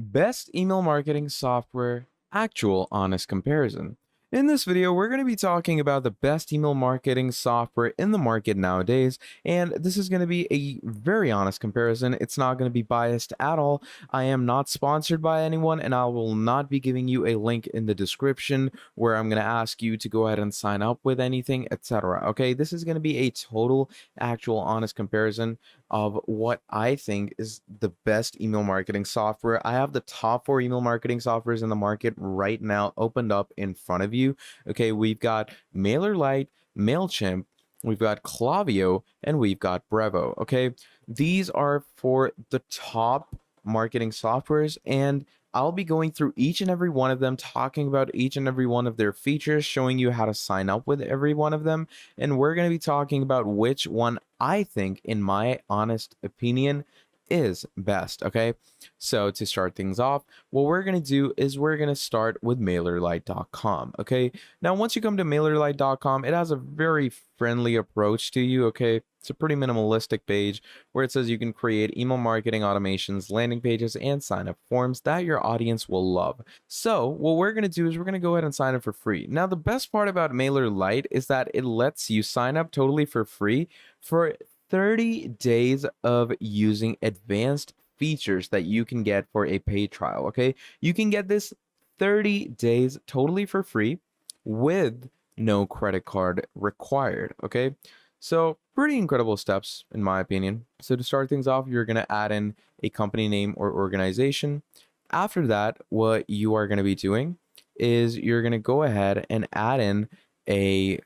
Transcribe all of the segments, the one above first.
Best email marketing software, actual honest comparison. In this video, we're going to be talking about the best email marketing software in the market nowadays, and this is going to be a very honest comparison. It's not going to be biased at all. I am not sponsored by anyone, and I will not be giving you a link in the description where I'm going to ask you to go ahead and sign up with anything, etc. Okay, this is going to be a total, actual, honest comparison of what I think is the best email marketing software. I have the top 4 email marketing softwares in the market right now opened up in front of you. Okay, we've got MailerLite, MailChimp, we've got Klaviyo, and we've got Brevo. Okay, these are for the top marketing softwares, and I'll be going through each and every one of them, talking about each and every one of their features, showing you how to sign up with every one of them. And we're going to be talking about which one I think, in my honest opinion, is best. Okay, so to start things off, what we're going to do is we're going to start with MailerLite.com. Okay, now once you come to MailerLite.com, it has a very friendly approach to you. Okay, it's a pretty minimalistic page where it says you can create email marketing automations, landing pages, and sign up forms that your audience will love. So what we're going to do is we're going to go ahead and sign up for free. Now, the best part about MailerLite is that it lets you sign up totally for free for 30 days of using advanced features that you can get for a paid trial. Okay, you can get this 30 days totally for free with no credit card required. Okay, so pretty incredible steps in my opinion. So to start things off, you're going to add in a company name or organization. After that, what you are going to be doing is you're going to go ahead and add in a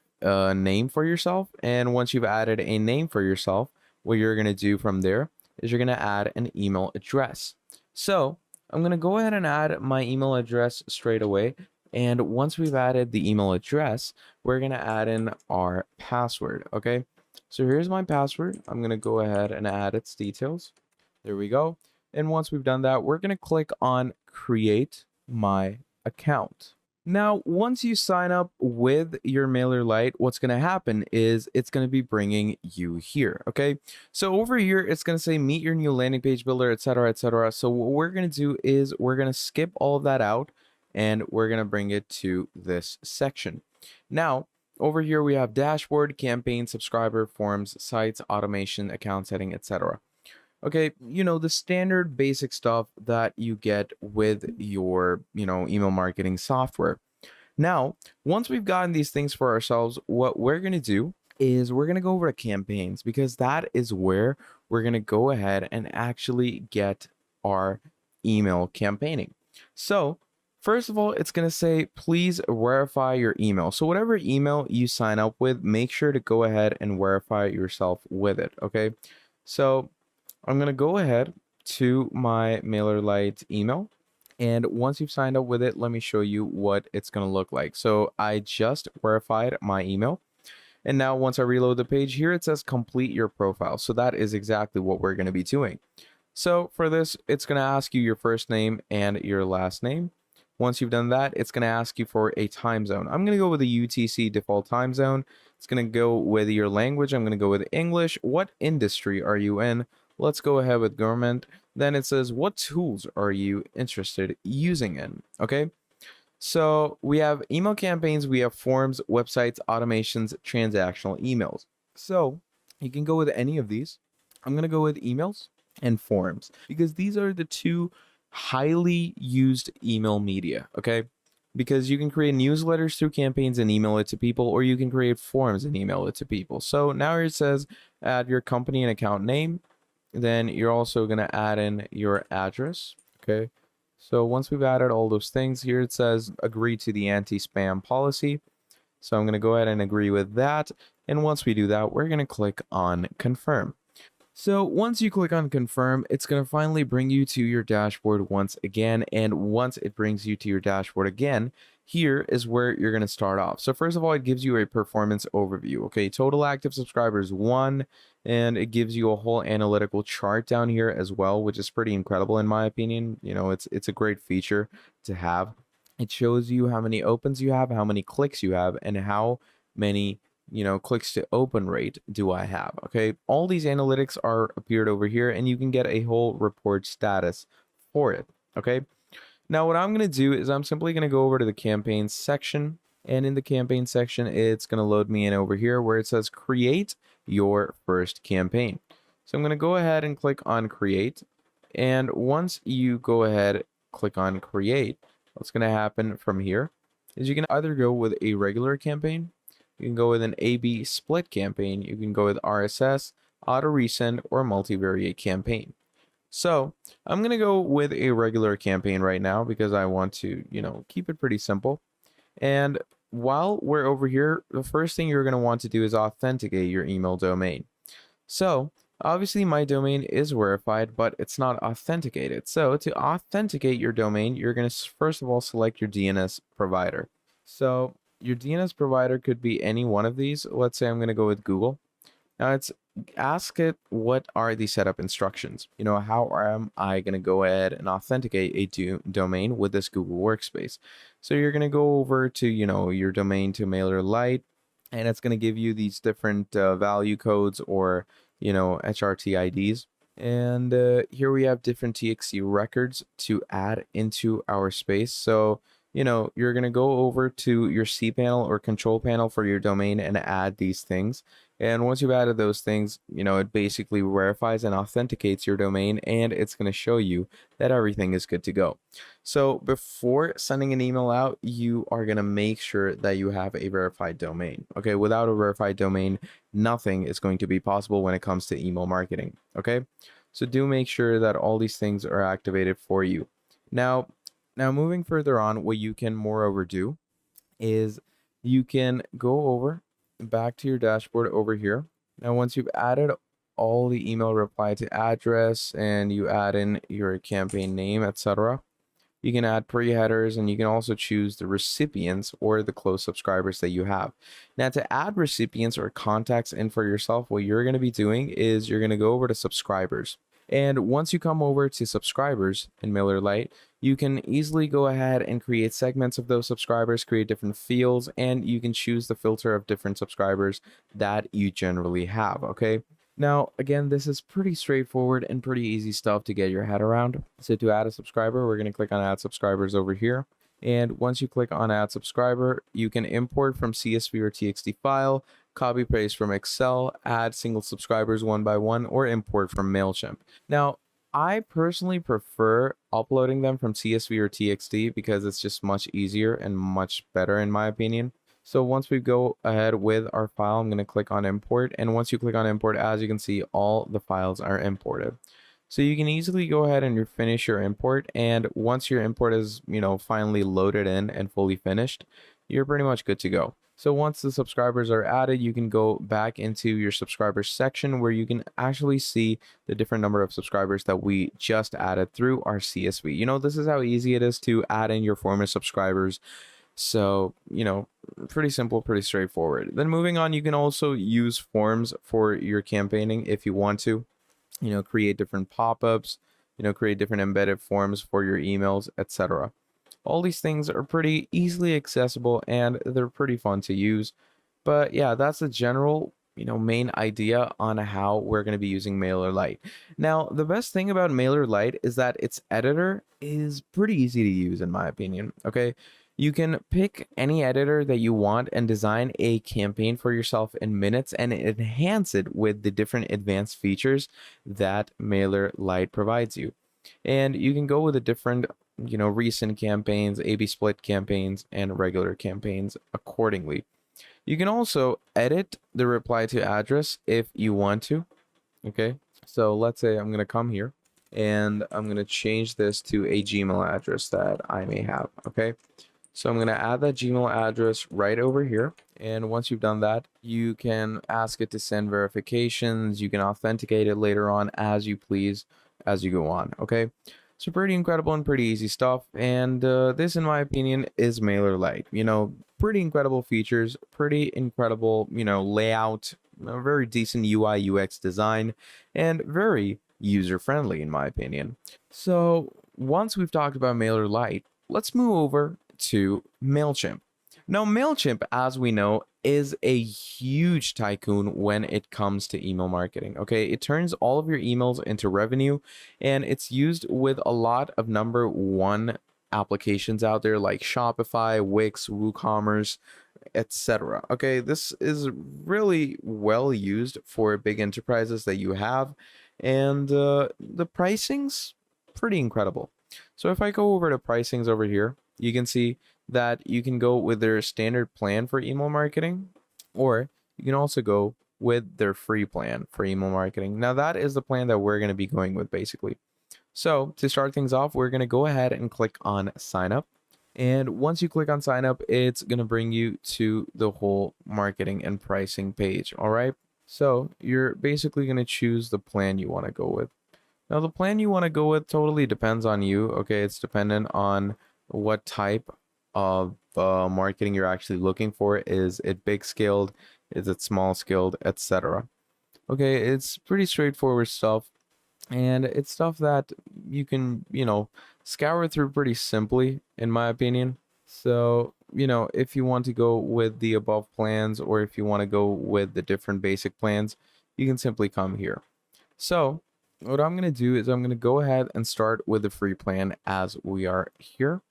name for yourself. And once you've added a name for yourself, what you're going to do from there is you're going to add an email address. So I'm going to go ahead and add my email address straight away. And once we've added the email address, we're going to add in our password. Okay, so here's my password. I'm going to go ahead and add its details. There we go. And once we've done that, we're going to click on create my account. Now, once you sign up with your MailerLite, what's going to happen is it's going to be bringing you here. Okay, so over here, it's going to say meet your new landing page builder, etc., etc. So what we're going to do is we're going to skip all of that out and we're going to bring it to this section. Now, over here, we have dashboard, campaign, subscriber, forms, sites, automation, account setting, etc. Okay, the standard basic stuff that you get with your, email marketing software. Now, once we've gotten these things for ourselves, what we're going to do is we're going to go over to campaigns because that is where we're going to go ahead and actually get our email campaigning. So first of all, it's going to say, please verify your email. So whatever email you sign up with, make sure to go ahead and verify yourself with it. Okay, so I'm going to go ahead to my MailerLite email. And once you've signed up with it, let me show you what it's going to look like. So I just verified my email. And now once I reload the page here, it says complete your profile. So that is exactly what we're going to be doing. So for this, it's going to ask you your first name and your last name. Once you've done that, it's going to ask you for a time zone. I'm going to go with the UTC default time zone. It's going to go with your language. I'm going to go with English. What industry are you in? Let's go ahead with government. Then it says, what tools are you interested using in? Okay. So we have email campaigns, we have forms, websites, automations, transactional emails. So you can go with any of these. I'm going to go with emails and forms because these are the two highly used email media. Okay. Because you can create newsletters through campaigns and email it to people, or you can create forms and email it to people. So now it says add your company and account name. Then you're also going to add in your address. Okay. So once we've added all those things here, it says agree to the anti-spam policy. So I'm going to go ahead and agree with that. And once we do that, we're going to click on confirm. So once you click on confirm, it's going to finally bring you to your dashboard once again. And once it brings you to your dashboard again, here is where you're going to start off. So first of all, it gives you a performance overview. Okay, total active subscribers 1, and it gives you a whole analytical chart down here as well, which is pretty incredible in my opinion. It's a great feature to have. It shows you how many opens you have, how many clicks you have, and how many clicks to open rate do I have. Okay, all these analytics are appeared over here, and you can get a whole report status for it. Okay. Now, what I'm going to do is I'm simply going to go over to the campaign section. And in the campaign section, it's going to load me in over here where it says create your first campaign. So I'm going to go ahead and click on create. And once you go ahead, click on create, what's going to happen from here is you can either go with a regular campaign, you can go with an A/B split campaign, you can go with RSS, auto resend, or multivariate campaign. So I'm going to go with a regular campaign right now because I want to, keep it pretty simple. And while we're over here, the first thing you're going to want to do is authenticate your email domain. So obviously my domain is verified, but it's not authenticated. So to authenticate your domain, you're going to first of all select your DNS provider. So your DNS provider could be any one of these. Let's say I'm going to go with Google. Now it's ask it what are the setup instructions. How am I going to go ahead and authenticate a domain with this Google Workspace? So you're going to go over to your domain to MailerLite, and it's going to give you these different value codes or HRT IDs. And here we have different TXT records to add into our space. So you're going to go over to your cPanel or control panel for your domain and add these things. And once you've added those things, it basically verifies and authenticates your domain, and it's going to show you that everything is good to go. So before sending an email out, you are going to make sure that you have a verified domain. Okay, without a verified domain, nothing is going to be possible when it comes to email marketing. Okay, so do make sure that all these things are activated for you. Now moving further on, what you can moreover do is you can go over back to your dashboard over here. Now, once you've added all the email reply to address and you add in your campaign name, etc., you can add pre-headers, and you can also choose the recipients or the close subscribers that you have. Now, to add recipients or contacts in for yourself, what you're going to be doing is you're going to go over to subscribers. And once you come over to subscribers in MailerLite, you can easily go ahead and create segments of those subscribers, create different fields, and you can choose the filter of different subscribers that you generally have, okay? Now, again, this is pretty straightforward and pretty easy stuff to get your head around. So to add a subscriber, we're going to click on Add Subscribers over here. And once you click on Add Subscriber, you can import from CSV or TXT file, copy paste from Excel, add single subscribers one by one, or import from MailChimp. Now, I personally prefer uploading them from CSV or TXT because it's just much easier and much better in my opinion. So once we go ahead with our file, I'm going to click on import. And once you click on import, as you can see, all the files are imported. So you can easily go ahead and finish your import. And once your import is, finally loaded in and fully finished, you're pretty much good to go. So once the subscribers are added, you can go back into your subscribers section where you can actually see the different number of subscribers that we just added through our CSV. This is how easy it is to add in your former subscribers. So, pretty simple, pretty straightforward. Then moving on, you can also use forms for your campaigning if you want to, create different pop-ups, create different embedded forms for your emails, etc. All these things are pretty easily accessible and they're pretty fun to use. But yeah, that's the general, main idea on how we're going to be using MailerLite. Now, the best thing about MailerLite is that its editor is pretty easy to use in my opinion, okay? You can pick any editor that you want and design a campaign for yourself in minutes and enhance it with the different advanced features that MailerLite provides you. And you can go with the different, recent campaigns, A/B split campaigns, and regular campaigns accordingly. You can also edit the reply to address if you want to. Okay, so let's say I'm going to come here and I'm going to change this to a Gmail address that I may have. Okay. So I'm going to add that Gmail address right over here. And once you've done that, you can ask it to send verifications. You can authenticate it later on as you please as you go on. Okay. So pretty incredible and pretty easy stuff. And this, in my opinion, is MailerLite. Pretty incredible features, pretty incredible, layout, a very decent UI UX design, and very user friendly in my opinion. So once we've talked about MailerLite, let's move over to MailChimp. Now, MailChimp, as we know, is a huge tycoon when it comes to email marketing. Okay, it turns all of your emails into revenue, and it's used with a lot of number one applications out there like Shopify, Wix, WooCommerce, etc. Okay, this is really well used for big enterprises that you have, and the pricing's pretty incredible. So if I go over to pricings over here, you can see that you can go with their standard plan for email marketing, or you can also go with their free plan for email marketing. Now that is the plan that we're going to be going with basically. So to start things off, we're going to go ahead and click on sign up. And once you click on sign up, it's going to bring you to the whole marketing and pricing page. All right. So you're basically going to choose the plan you want to go with. Now, the plan you want to go with totally depends on you. Okay. It's dependent on what type of marketing you're actually looking for. Is it big scaled? Is it small scaled, etc.? Okay. It's pretty straightforward stuff. And it's stuff that you can, scour through pretty simply, in my opinion. So, if you want to go with the above plans or if you want to go with the different basic plans, you can simply come here. So, what I'm going to do is I'm going to go ahead and start with the free plan as we are here.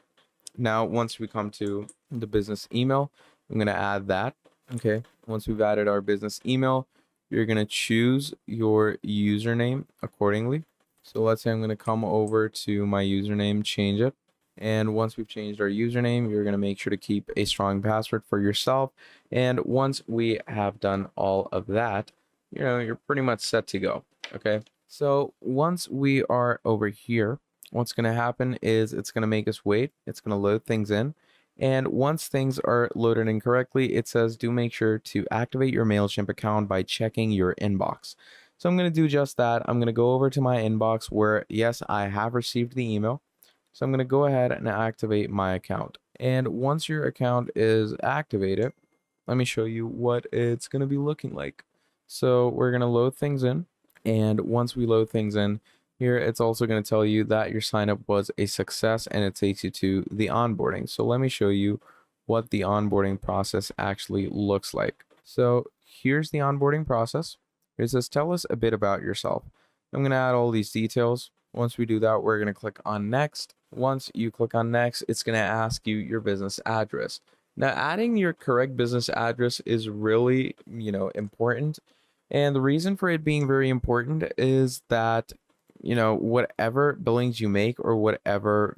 Now, once we come to the business email, I'm going to add that. Okay. Once we've added our business email, you're going to choose your username accordingly. So let's say I'm going to come over to my username, change it. And once we've changed our username, you're going to make sure to keep a strong password for yourself. And once we have done all of that, you're pretty much set to go. Okay. So once we are over here, what's going to happen is it's going to make us wait. It's going to load things in. And once things are loaded in correctly, it says do make sure to activate your MailChimp account by checking your inbox. So I'm going to do just that. I'm going to go over to my inbox where, yes, I have received the email. So I'm going to go ahead and activate my account. And once your account is activated, let me show you what it's going to be looking like. So we're going to load things in. And once we load things in, here, it's also going to tell you that your signup was a success and it takes you to the onboarding. So let me show you what the onboarding process actually looks like. So here's the onboarding process. It says, tell us a bit about yourself. I'm going to add all these details. Once we do that, we're going to click on next. Once you click on next, it's going to ask you your business address. Now, adding your correct business address is really, important. And the reason for it being very important is that whatever billings you make or whatever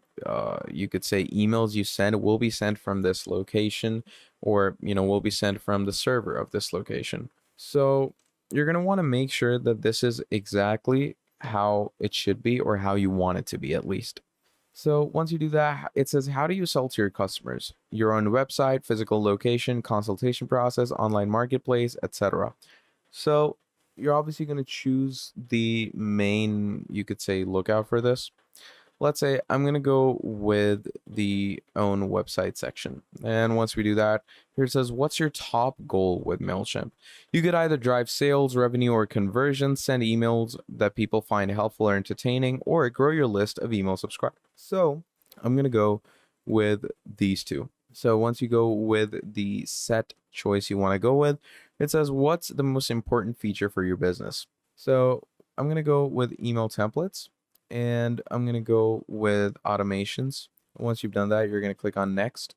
you could say emails you send will be sent from this location or, will be sent from the server of this location. So you're going to want to make sure that this is exactly how it should be or how you want it to be at least. So once you do that, it says, how do you sell to your customers? Your own website, physical location, consultation process, online marketplace, etc. So you're obviously going to choose the main, you could say, lookout for this. Let's say I'm going to go with the own website section. And once we do that, here it says, what's your top goal with MailChimp? You could either drive sales, revenue, or conversions, send emails that people find helpful or entertaining, or grow your list of email subscribers. So I'm going to go with these two. So once you go with the set choice you want to go with, it says, what's the most important feature for your business? So I'm going to go with email templates and I'm going to go with automations. Once you've done that, you're going to click on next.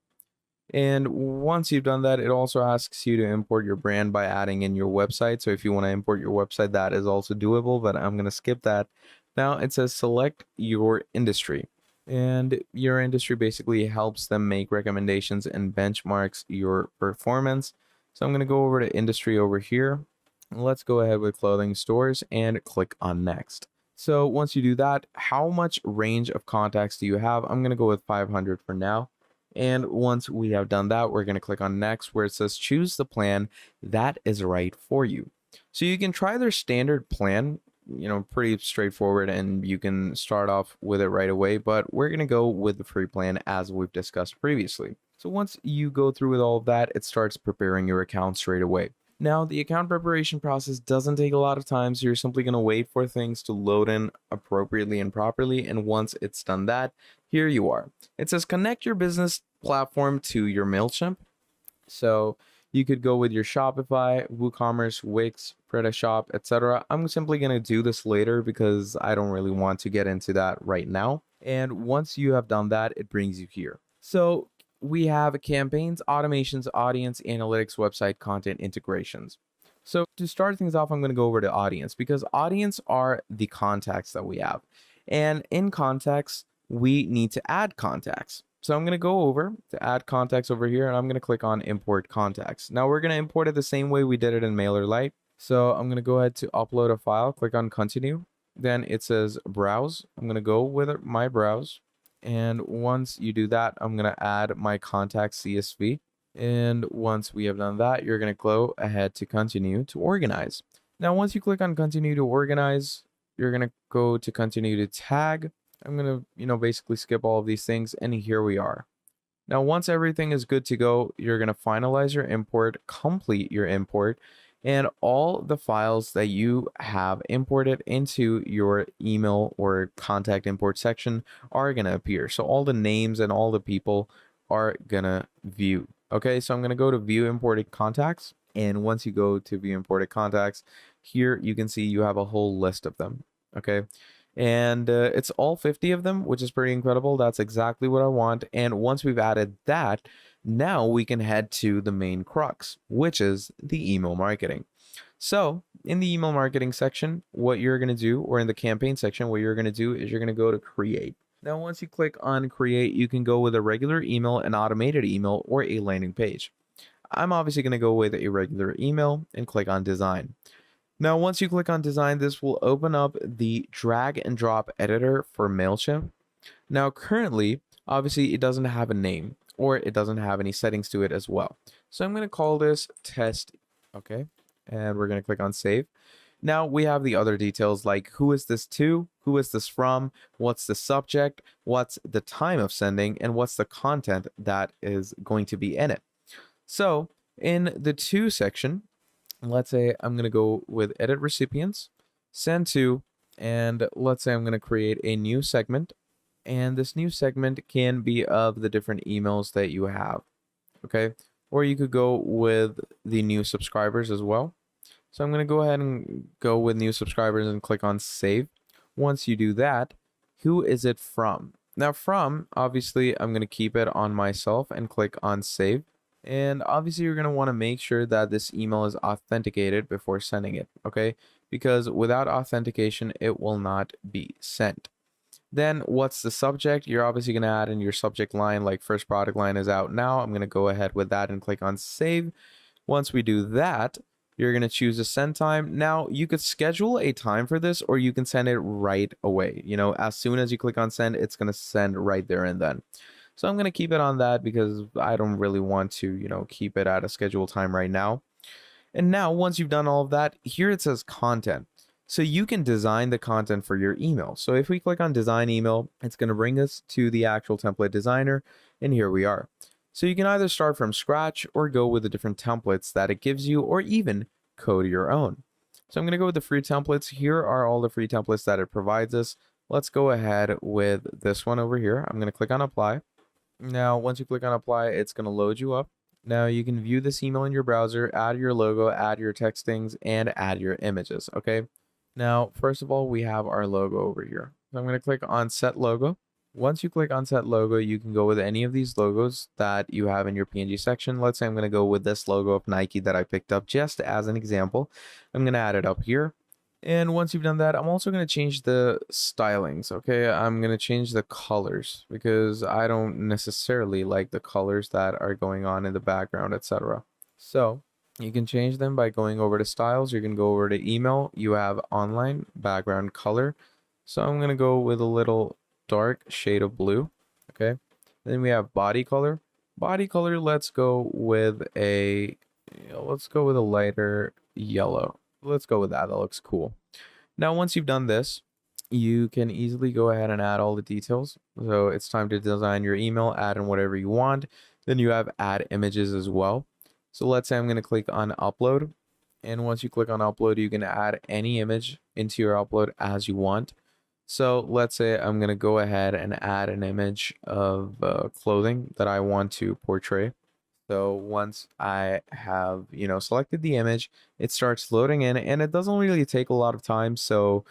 And once you've done that, it also asks you to import your brand by adding in your website. So if you want to import your website, that is also doable, but I'm going to skip that. Now it says select your industry. And your industry basically helps them make recommendations and benchmarks your performance. So I'm going to go over to industry over here. Let's go ahead with clothing stores and click on next. So once you do that, how much range of contacts do you have? I'm going to go with 500 for now. And once we have done that, we're going to click on next where it says choose the plan that is right for you. So you can try their standard plan, pretty straightforward, and you can start off with it right away, but we're going to go with the free plan as we've discussed previously. So once you go through with all of that, it starts preparing your account straight away. Now, the account preparation process doesn't take a lot of time, so you're simply going to wait for things to load in appropriately and properly, and once it's done that, here you are. It says connect your business platform to your MailChimp. So you could go with your Shopify, WooCommerce, Wix, PrestaShop, etc. I'm simply going to do this later because I don't really want to get into that right now. And once you have done that, it brings you here. So we have campaigns, automations, audience, analytics, website content integrations. So to start things off, I'm going to go over to audience because audience are the contacts that we have. And in contacts, we need to add contacts. So I'm going to go over to add contacts over here and I'm going to click on import contacts. Now we're going to import it the same way we did it in MailerLite. So I'm going to go ahead to upload a file, click on continue. Then it says browse. I'm going to go with my browse. And once you do that, I'm going to add my contact CSV. And once we have done that, you're going to go ahead to continue to organize. Now, once you click on continue to organize, you're going to go to continue to tag. I'm going to, basically skip all of these things. And here we are. Now, once everything is good to go, you're going to finalize your import, complete your import, and all the files that you have imported into your email or contact import section are going to appear. So all the names and all the people are going to view. Okay, so I'm going to go to view imported contacts. And once you go to view imported contacts, here you can see you have a whole list of them. Okay, and it's all 50 of them, which is pretty incredible. That's exactly what I want. And once we've added that, now we can head to the main crux, which is the email marketing. So in the email marketing section, what you're going to do, or in the campaign section, what you're going to do is you're going to go to create. Now, once you click on create, you can go with a regular email, an automated email, or a landing page. I'm obviously going to go with a regular email and click on design. Now, once you click on design, this will open up the drag and drop editor for MailChimp. Now, currently, obviously, it doesn't have a name or it doesn't have any settings to it as well. So I'm going to call this test. Okay. And we're going to click on save. Now we have the other details like who is this to, who is this from, what's the subject, what's the time of sending, and what's the content that is going to be in it. So in the to section, let's say I'm going to go with edit recipients, send to, and let's say I'm going to create a new segment. And this new segment can be of the different emails that you have. Okay. Or you could go with the new subscribers as well. So I'm going to go ahead and go with new subscribers and click on save. Once you do that, who is it from? Now from, obviously, I'm going to keep it on myself and click on save. And obviously, you're going to want to make sure that this email is authenticated before sending it, okay? Because without authentication, it will not be sent. Then what's the subject? You're obviously going to add in your subject line, like first product line is out now. I'm going to go ahead with that and click on save. Once we do that, you're going to choose a send time. Now, you could schedule a time for this or you can send it right away. As soon as you click on send, it's going to send right there and then. So I'm going to keep it on that because I don't really want to, keep it at a scheduled time right now. And now, once you've done all of that, here it says content. So you can design the content for your email. So if we click on design email, it's going to bring us to the actual template designer. And here we are. So you can either start from scratch or go with the different templates that it gives you or even code your own. So I'm going to go with the free templates. Here are all the free templates that it provides us. Let's go ahead with this one over here. I'm going to click on apply. Now, once you click on apply, it's going to load you up. Now you can view this email in your browser, add your logo, add your textings, and add your images. Okay. Now, first of all, we have our logo over here. So I'm going to click on set logo. Once you click on set logo, you can go with any of these logos that you have in your PNG section. Let's say I'm going to go with this logo of Nike that I picked up just as an example. I'm going to add it up here. And once you've done that, I'm also going to change the stylings, okay? I'm going to change the colors because I don't necessarily like the colors that are going on in the background, etc. So you can change them by going over to styles. You can go over to email. You have online background color. So I'm going to go with a little dark shade of blue, okay? Then we have body color. Body color, let's go with a lighter yellow. Let's go with that. That looks cool. Now, once you've done this, you can easily go ahead and add all the details. So it's time to design your email, add in whatever you want. Then you have add images as well. So let's say I'm going to click on upload. And once you click on upload, you can add any image into your upload as you want. So let's say I'm going to go ahead and add an image of clothing that I want to portray. So once I have, selected the image, it starts loading in and it doesn't really take a lot of time. So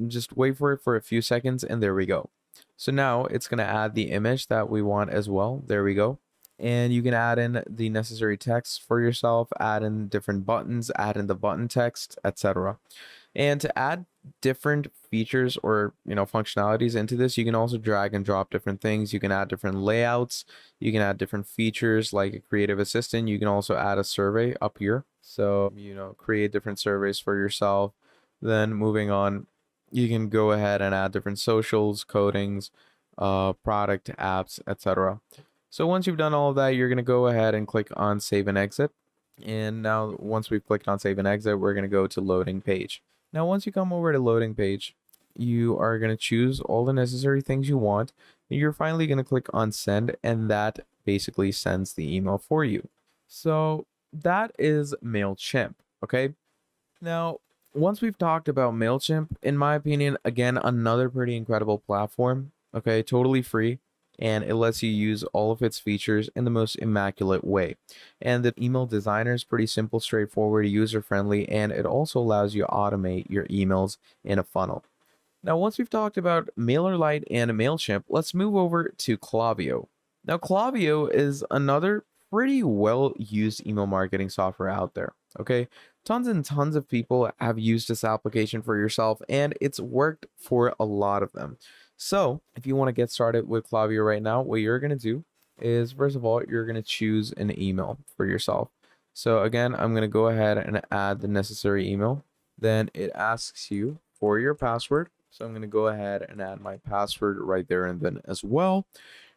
just wait for it for a few seconds and there we go. So now it's going to add the image that we want as well. There we go. And you can add in the necessary text for yourself, add in different buttons, add in the button text, etc. And to add different features or functionalities into this, you can also drag and drop different things. You can add different layouts. You can add different features like a creative assistant. You can also add a survey up here. So, create different surveys for yourself. Then moving on, you can go ahead and add different socials, codings, product apps, etc. So once you've done all of that, you're going to go ahead and click on save and exit. And now once we've clicked on save and exit, we're going to go to loading page. Now, once you come over to loading page, you are going to choose all the necessary things you want. And you're finally going to click on send, and that basically sends the email for you. So that is MailChimp. Okay. Now, once we've talked about MailChimp, in my opinion, again, another pretty incredible platform. Okay. Totally free. And it lets you use all of its features in the most immaculate way. And the email designer is pretty simple, straightforward, user friendly, and it also allows you to automate your emails in a funnel. Now, once we've talked about MailerLite and MailChimp, let's move over to Klaviyo. Now, Klaviyo is another pretty well used email marketing software out there. Okay. Tons and tons of people have used this application for yourself, and it's worked for a lot of them. So, if you want to get started with Klaviyo right now, what you're going to do is, first of all, you're going to choose an email for yourself. So, again, I'm going to go ahead and add the necessary email. Then it asks you for your password. So I'm going to go ahead and add my password right there and then as well.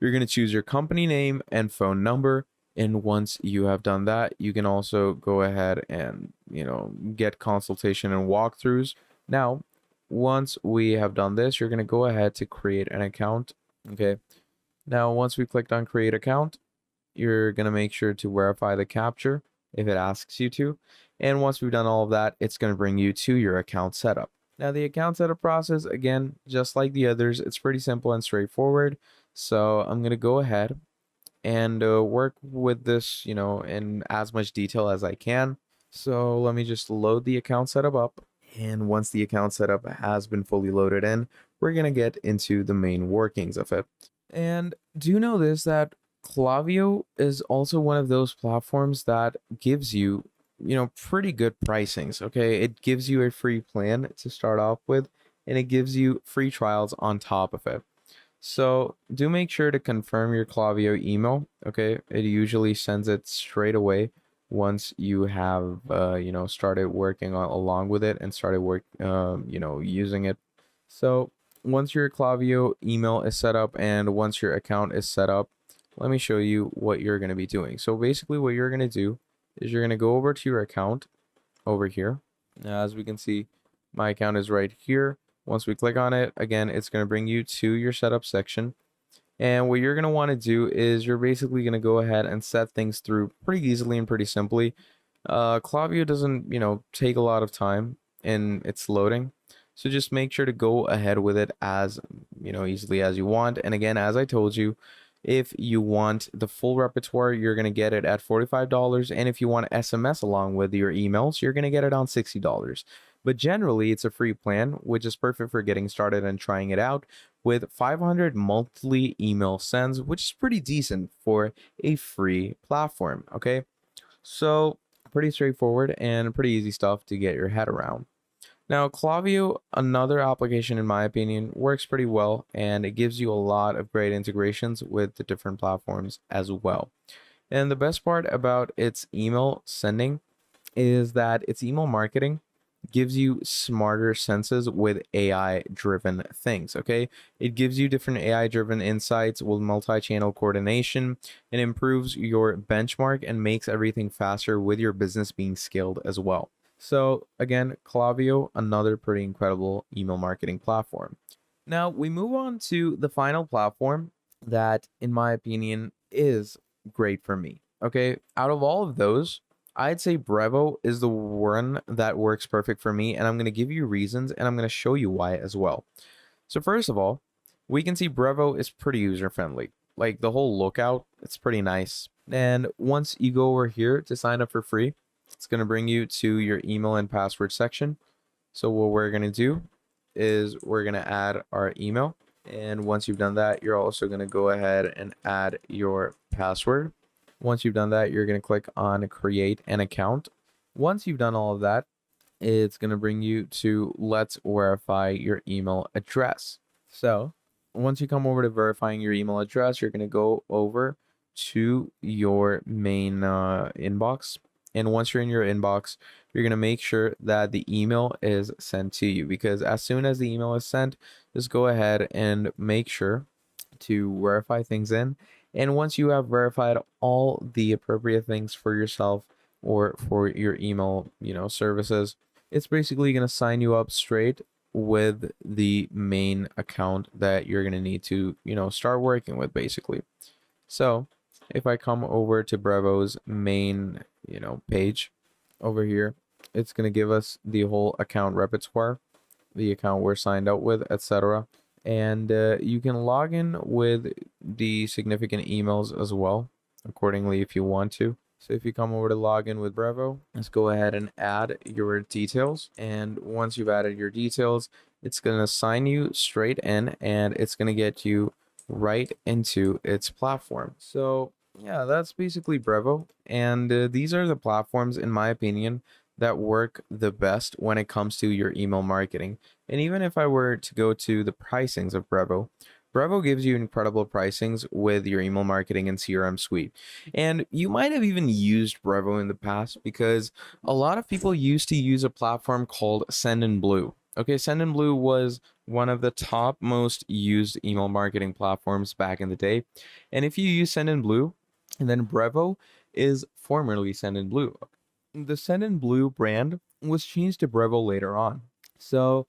You're going to choose your company name and phone number. And once you have done that, you can also go ahead and, get consultation and walkthroughs. Now, once we have done this, you're going to go ahead to create an account. Okay. Now, once we clicked on create account, you're going to make sure to verify the captcha if it asks you to. And once we've done all of that, it's going to bring you to your account setup. Now, the account setup process, again, just like the others, it's pretty simple and straightforward. So I'm going to go ahead and work with this, in as much detail as I can. So let me just load the account setup up. And once the account setup has been fully loaded in, we're going to get into the main workings of it. And do you know this, that Klaviyo is also one of those platforms that gives you, pretty good pricings. Okay. It gives you a free plan to start off with, and it gives you free trials on top of it. So do make sure to confirm your Klaviyo email. Okay. It usually sends it straight away once you have, started working along with it and started using it. So once your Klaviyo email is set up and once your account is set up, let me show you what you're going to be doing. So basically what you're going to do is you're going to go over to your account over here. Now, as we can see, my account is right here. Once we click on it, again, it's going to bring you to your setup section. And what you're going to want to do is you're basically going to go ahead and set things through pretty easily and pretty simply. Klaviyo doesn't, take a lot of time in its loading. So just make sure to go ahead with it as, easily as you want. And again, as I told you, if you want the full repertoire, you're going to get it at $45. And if you want SMS along with your emails, you're going to get it on $60. But generally, it's a free plan, which is perfect for getting started and trying it out with 500 monthly email sends, which is pretty decent for a free platform. Okay. So pretty straightforward and pretty easy stuff to get your head around. Now, Klaviyo, another application in my opinion, works pretty well, and it gives you a lot of great integrations with the different platforms as well. And the best part about its email sending is that its email marketing gives you smarter senses with AI driven things. Okay. It gives you different AI driven insights with multi-channel coordination and improves your benchmark and makes everything faster with your business being scaled as well. So again, Klaviyo, another pretty incredible email marketing platform. Now we move on to the final platform that, in my opinion, is great for me. Okay. Out of all of those, I'd say Brevo is the one that works perfect for me, and I'm going to give you reasons and I'm going to show you why as well. So first of all, we can see Brevo is pretty user friendly. Like the whole lookout, it's pretty nice. And once you go over here to sign up for free, it's going to bring you to your email and password section. So what we're going to do is we're going to add our email. And once you've done that, you're also going to go ahead and add your password. Once you've done that, you're going to click on create an account. Once you've done all of that, it's going to bring you to let's verify your email address. So once you come over to verifying your email address, you're going to go over to your main inbox. And once you're in your inbox, you're going to make sure that the email is sent to you, because as soon as the email is sent, just go ahead and make sure to verify things in. And once you have verified all the appropriate things for yourself or for your email, services, it's basically going to sign you up straight with the main account that you're going to need to, start working with basically. So if I come over to Brevo's main, page over here, it's going to give us the whole account repertoire, the account we're signed up with, etc. And you can log in with the significant emails as well, accordingly, if you want to. So if you come over to login with Brevo, let's go ahead and add your details. And once you've added your details, it's going to sign you straight in and it's going to get you right into its platform. So yeah, that's basically Brevo. And these are the platforms, in my opinion, that work the best when it comes to your email marketing. And even if I were to go to the pricings of Brevo, Brevo gives you incredible pricings with your email marketing and CRM suite. And you might have even used Brevo in the past, because a lot of people used to use a platform called Sendinblue. Okay, Sendinblue was one of the top most used email marketing platforms back in the day. And if you use Sendinblue, and then Brevo is formerly Sendinblue. The Sendinblue brand was changed to Brevo later on. So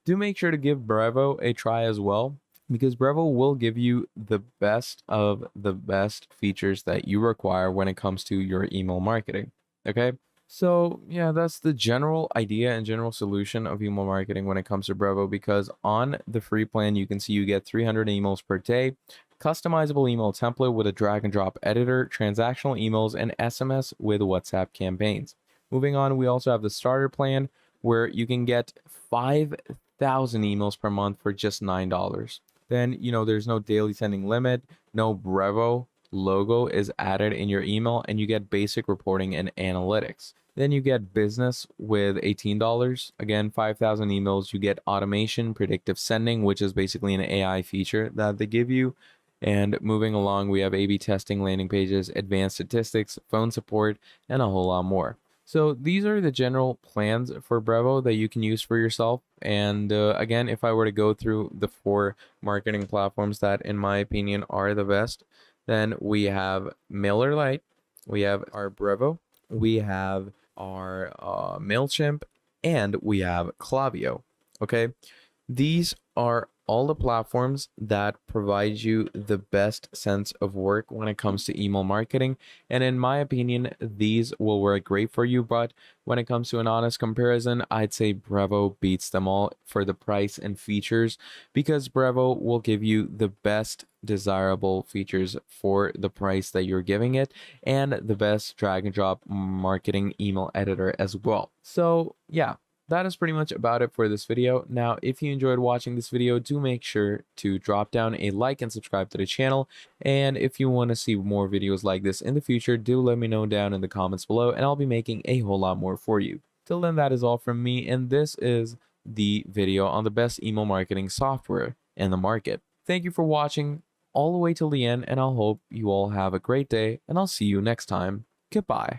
do make sure to give Brevo a try as well, because Brevo will give you the best of the best features that you require when it comes to your email marketing. Okay. So yeah, that's the general idea and general solution of email marketing when it comes to Brevo, because on the free plan, you can see you get 300 emails per day, customizable email template with a drag and drop editor, transactional emails, and SMS with WhatsApp campaigns. Moving on, we also have the starter plan where you can get 5,000 emails per month for just $9. Then, there's no daily sending limit, no Brevo logo is added in your email, and you get basic reporting and analytics. Then you get business with $18. Again, 5,000 emails. You get automation, predictive sending, which is basically an AI feature that they give you. And moving along, we have A/B testing, landing pages, advanced statistics, phone support, and a whole lot more. So these are the general plans for Brevo that you can use for yourself. And again, if I were to go through the 4 marketing platforms that, in my opinion, are the best, then we have MailerLite, we have our Brevo, we have our MailChimp, and we have Klaviyo. Okay, these are all the platforms that provide you the best sense of work when it comes to email marketing. And in my opinion, these will work great for you. But when it comes to an honest comparison, I'd say Brevo beats them all for the price and features, because Brevo will give you the best desirable features for the price that you're giving it, and the best drag and drop marketing email editor as well. So yeah, that is pretty much about it for this video. Now, if you enjoyed watching this video, do make sure to drop down a like and subscribe to the channel. And if you want to see more videos like this in the future, do let me know down in the comments below, and I'll be making a whole lot more for you. Till then, that is all from me, and this is the video on the best email marketing software in the market. Thank you for watching all the way till the end, and I'll hope you all have a great day, and I'll see you next time. Goodbye.